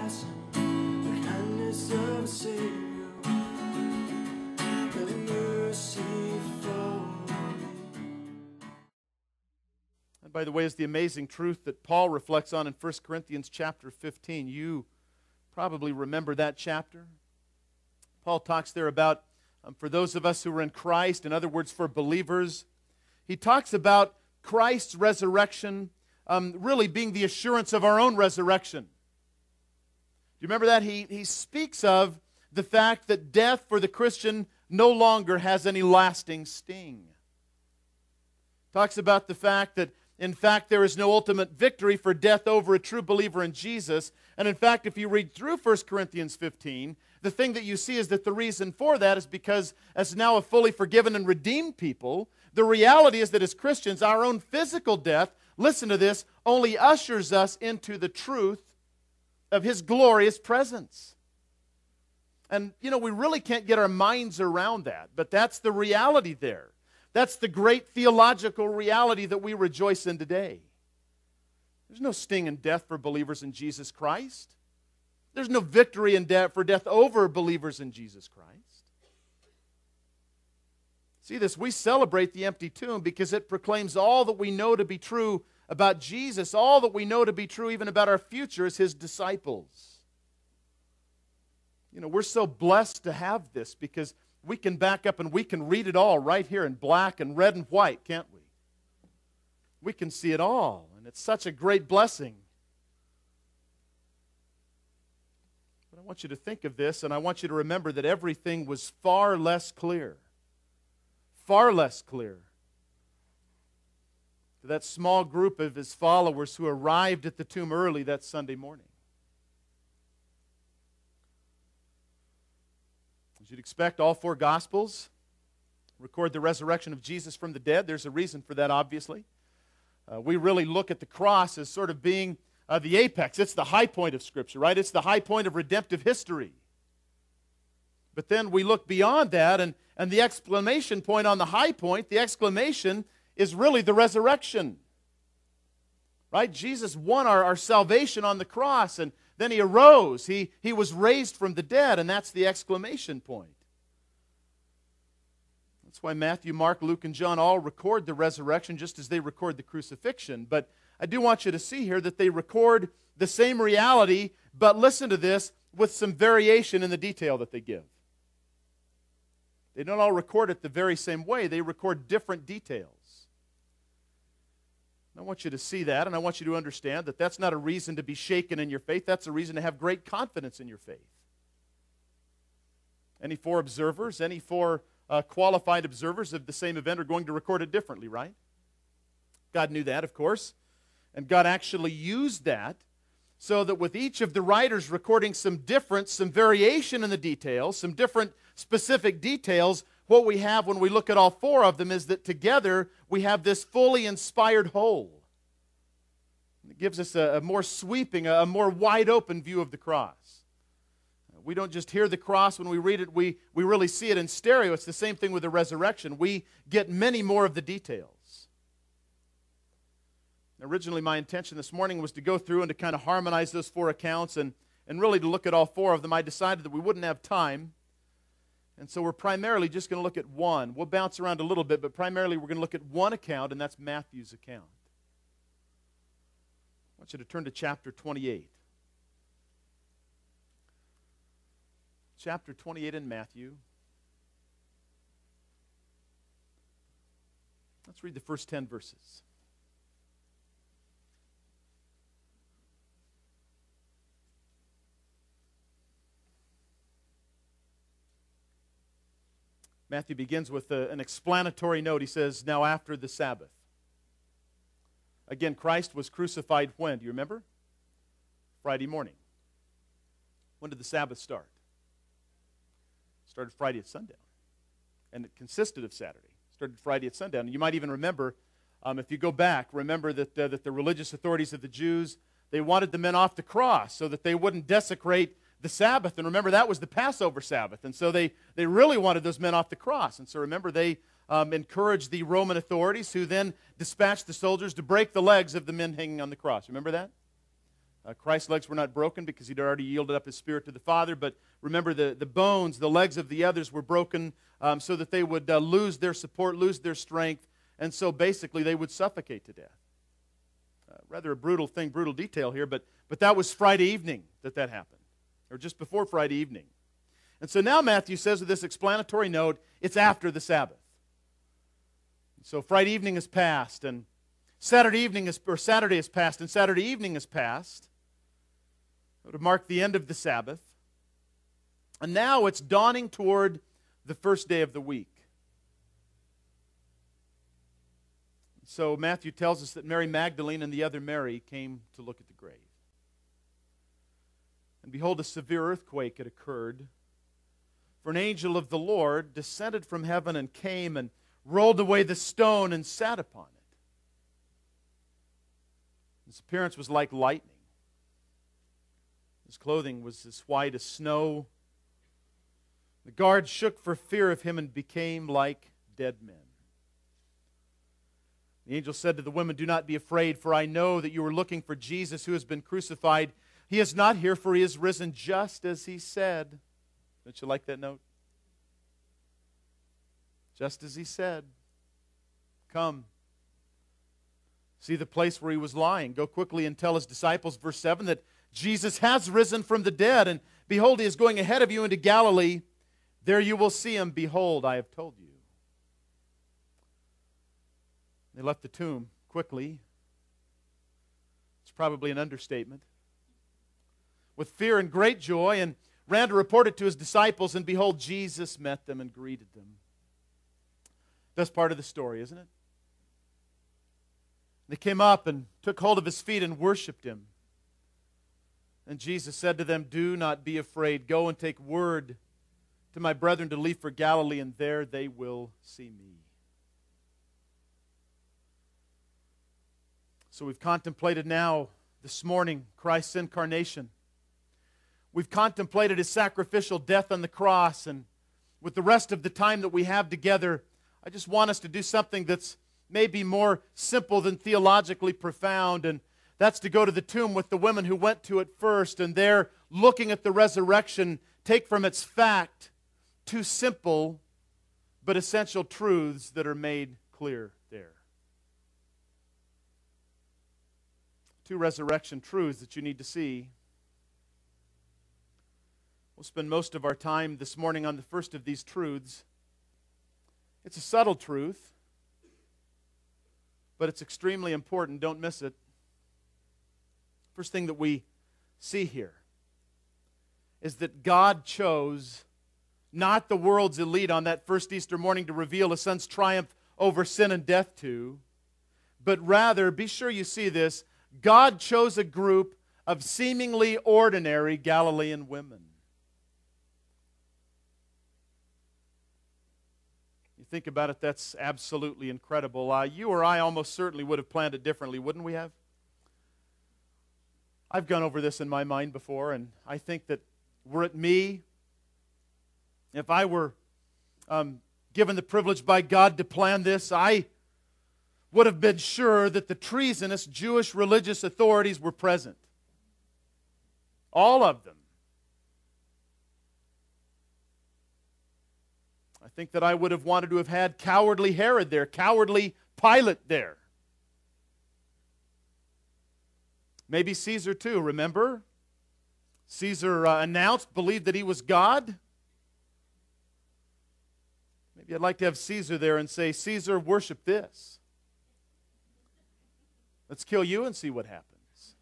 passing, the kindness of a Savior, the mercy for me. And by the way, is the amazing truth that Paul reflects on in 1 Corinthians chapter 15. You probably remember that chapter. Paul talks there about, for those of us who are in Christ, in other words, for believers, he talks about Christ's resurrection really being the assurance of our own resurrection. Do you remember that? He speaks of the fact that death for the Christian no longer has any lasting sting. Talks about the fact that, in fact, there is no ultimate victory for death over a true believer in Jesus. And in fact, if you read through 1 Corinthians 15, the thing that you see is that the reason for that is because as now a fully forgiven and redeemed people, the reality is that as Christians, our own physical death, listen to this, only ushers us into the truth of His glorious presence. And, you know, we really can't get our minds around that, but that's the reality there. That's the great theological reality that we rejoice in today. There's no sting in death for believers in Jesus Christ. There's no victory in death for death over believers in Jesus Christ. See this, we celebrate the empty tomb because it proclaims all that we know to be true about Jesus, all that we know to be true even about our future as His disciples. You know, we're so blessed to have this because we can back up and we can read it all right here in black and red and white, can't we? We can see it all, and it's such a great blessing. But I want you to think of this, and I want you to remember that everything was far less clear. Far less clear to that small group of His followers who arrived at the tomb early that Sunday morning. As you'd expect, all four Gospels record the resurrection of Jesus from the dead. There's a reason for that, obviously. We really look at the cross as sort of being the apex. It's the high point of Scripture, right? It's the high point of redemptive history. But then we look beyond that, and the exclamation point on the high point, the exclamation is really the resurrection. Right? Jesus won our salvation on the cross, and then He arose. He was raised from the dead, and that's the exclamation point. That's why Matthew, Mark, Luke, and John all record the resurrection just as they record the crucifixion. But I do want you to see here that they record the same reality, but listen to this, with some variation in the detail that they give. They don't all record it the very same way. They record different details. I want you to see that, and I want you to understand that that's not a reason to be shaken in your faith. That's a reason to have great confidence in your faith. Any four observers, any four qualified observers of the same event are going to record it differently, right? God knew that, of course, and God actually used that so that with each of the writers recording some difference, some variation in the details, some different specific details, what we have when we look at all four of them is that together we have this fully inspired whole. It gives us a more sweeping, a more wide open view of the cross. We don't just hear the cross when we read it, we really see it in stereo. It's the same thing with the resurrection. We get many more of the details. Originally, my intention this morning was to go through and to kind of harmonize those four accounts and really to look at all four of them. I decided that we wouldn't have time. And so we're primarily just going to look at one. We'll bounce around a little bit, but primarily we're going to look at one account, and that's Matthew's account. I want you to turn to chapter 28. Chapter 28 in Matthew. Let's read the first 10 verses. Matthew begins with an explanatory note. He says, now after the Sabbath. Again, Christ was crucified when? Do you remember? Friday morning. When did the Sabbath start? It started Friday at sundown. And it consisted of Saturday. It started Friday at sundown. And you might even remember, if you go back, remember that the religious authorities of the Jews, they wanted the men off the cross so that they wouldn't desecrate the Sabbath. And remember, that was the Passover Sabbath. And so they really wanted those men off the cross. And so remember, they encouraged the Roman authorities who then dispatched the soldiers to break the legs of the men hanging on the cross. Remember that? Christ's legs were not broken because he'd already yielded up his spirit to the Father, but remember the bones, the legs of the others were broken so that they would lose their support, lose their strength, and so basically they would suffocate to death. Rather a brutal thing, brutal detail here, but that was Friday evening that happened, or just before Friday evening. And so now Matthew says with this explanatory note, it's after the Sabbath. So Friday evening has passed, and Saturday has passed, and Saturday evening has passed. It would mark the end of the Sabbath. And now it's dawning toward the first day of the week. So Matthew tells us that Mary Magdalene and the other Mary came to look at the grave. And behold, a severe earthquake had occurred. For an angel of the Lord descended from heaven and came and rolled away the stone and sat upon it. His appearance was like lightning. His clothing was as white as snow. The guards shook for fear of him and became like dead men. The angel said to the women, "Do not be afraid, for I know that you are looking for Jesus who has been crucified. He is not here, for he is risen just as he said." Don't you like that note? Just as he said. Come. See the place where he was lying. Go quickly and tell his disciples, verse 7, that Jesus has risen from the dead, and behold, he is going ahead of you into Galilee. There you will see him. Behold, I have told you. They left the tomb quickly. It's probably an understatement. With fear and great joy, and ran to report it to his disciples, and behold, Jesus met them and greeted them. That's part of the story, isn't it? They came up and took hold of his feet and worshiped him. And Jesus said to them, "Do not be afraid. Go and take word to my brethren to leave for Galilee, and there they will see me." So we've contemplated now, this morning, Christ's incarnation. We've contemplated his sacrificial death on the cross, and with the rest of the time that we have together, I just want us to do something that's maybe more simple than theologically profound, and that's to go to the tomb with the women who went to it first, and there, looking at the resurrection, take from its fact two simple but essential truths that are made clear there. Two resurrection truths that you need to see. We'll spend most of our time this morning on the first of these truths. It's a subtle truth, but it's extremely important. Don't miss it. First thing that we see here is that God chose not the world's elite on that first Easter morning to reveal His Son's triumph over sin and death to, but rather, be sure you see this, God chose a group of seemingly ordinary Galilean women. You think about it, that's absolutely incredible. You or I almost certainly would have planned it differently, wouldn't we have? I've gone over this in my mind before, and I think that were it me, if I were given the privilege by God to plan this, I would have been sure that the treasonous Jewish religious authorities were present. All of them. I think that I would have wanted to have had cowardly Herod there, cowardly Pilate there. Maybe Caesar too, remember? Caesar announced, believed that he was God. Maybe I'd like to have Caesar there and say, "Caesar, worship this. Let's kill you and see what happens."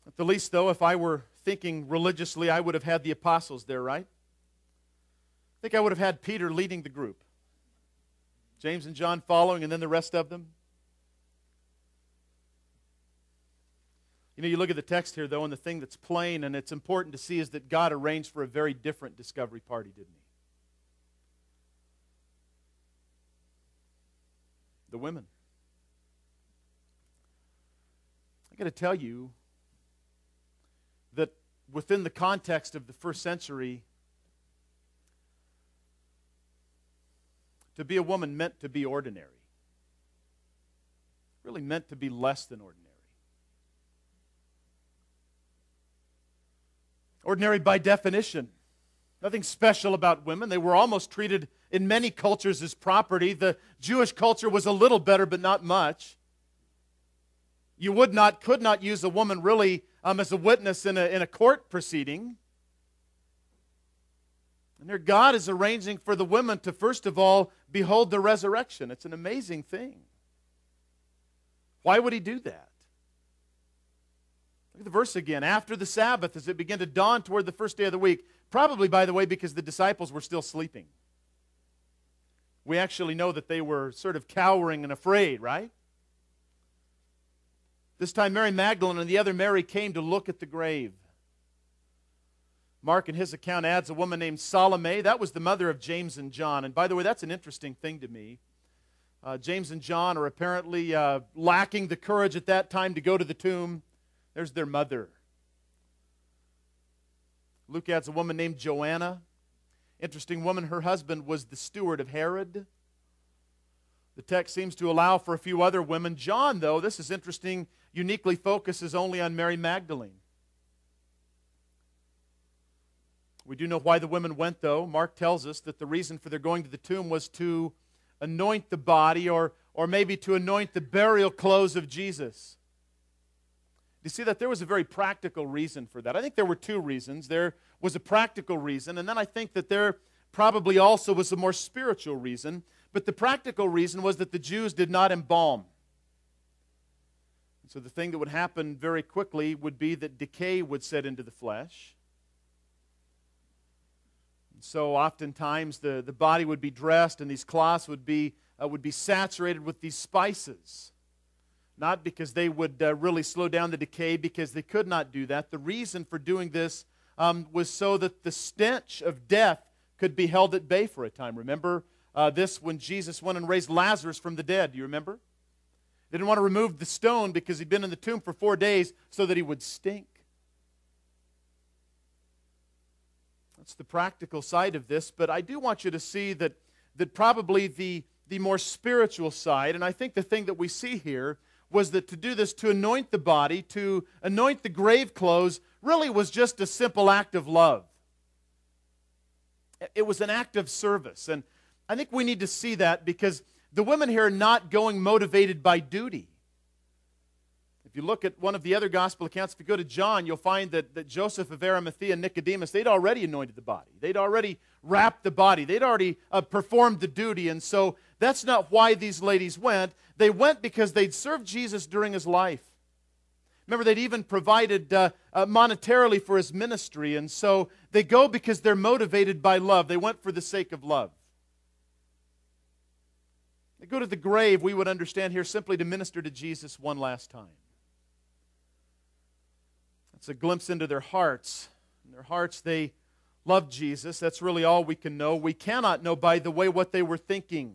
At the least, though, if I were thinking religiously, I would have had the apostles there, right? I think I would have had Peter leading the group. James and John following, and then the rest of them. You know, you look at the text here, though, and the thing that's plain and it's important to see is that God arranged for a very different discovery party, didn't He? The women. I got to tell you that within the context of the first century, to be a woman meant to be ordinary. really meant to be less than ordinary. Ordinary by definition. Nothing special about women. They were almost treated in many cultures as property. The Jewish culture was a little better, but not much. You could not use a woman really as a witness in a court proceeding. And there God is arranging for the women to first of all behold the resurrection. It's an amazing thing. Why would he do that? Look at the verse again. After the Sabbath, as it began to dawn toward the first day of the week, probably, by the way, because the disciples were still sleeping. We actually know that they were sort of cowering and afraid, right? This time Mary Magdalene and the other Mary came to look at the grave. Mark in his account adds a woman named Salome. That was the mother of James and John. And by the way, that's an interesting thing to me. James and John are apparently lacking the courage at that time to go to the tomb. There's their mother. Luke adds a woman named Joanna. Interesting woman. Her husband was the steward of Herod. The text seems to allow for a few other women. John, though, this is interesting, uniquely focuses only on Mary Magdalene. We do know why the women went, though. Mark tells us that the reason for their going to the tomb was to anoint the body or maybe to anoint the burial clothes of Jesus. You see that there was a very practical reason for that. I think there were two reasons. There was a practical reason, and then I think that there probably also was a more spiritual reason. But the practical reason was that the Jews did not embalm. So the thing that would happen very quickly would be that decay would set into the flesh. So oftentimes the body would be dressed and these cloths would be saturated with these spices. Not because they would really slow down the decay, because they could not do that. The reason for doing this was so that the stench of death could be held at bay for a time. Remember this when Jesus went and raised Lazarus from the dead. Do you remember? They didn't want to remove the stone because he'd been in the tomb for 4 days so that he would stink. That's the practical side of this, but I do want you to see that probably the more spiritual side, and I think the thing that we see here was that to do this, to anoint the body, to anoint the grave clothes, really was just a simple act of love. It was an act of service, and I think we need to see that because the women here are not going motivated by duty. If you look at one of the other gospel accounts, if you go to John, you'll find that Joseph of Arimathea and Nicodemus, they'd already anointed the body. They'd already wrapped the body. They'd already performed the duty. And so that's not why these ladies went. They went because they'd served Jesus during his life. Remember, they'd even provided monetarily for his ministry. And so they go because they're motivated by love. They went for the sake of love. They go to the grave, we would understand here, simply to minister to Jesus one last time. It's a glimpse into their hearts. In their hearts, they loved Jesus. That's really all we can know. We cannot know, by the way, what they were thinking.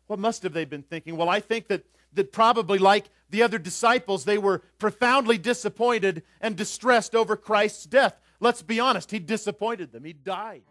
What must have they been thinking? Well, I think that probably like the other disciples, they were profoundly disappointed and distressed over Christ's death. Let's be honest, he disappointed them. He died.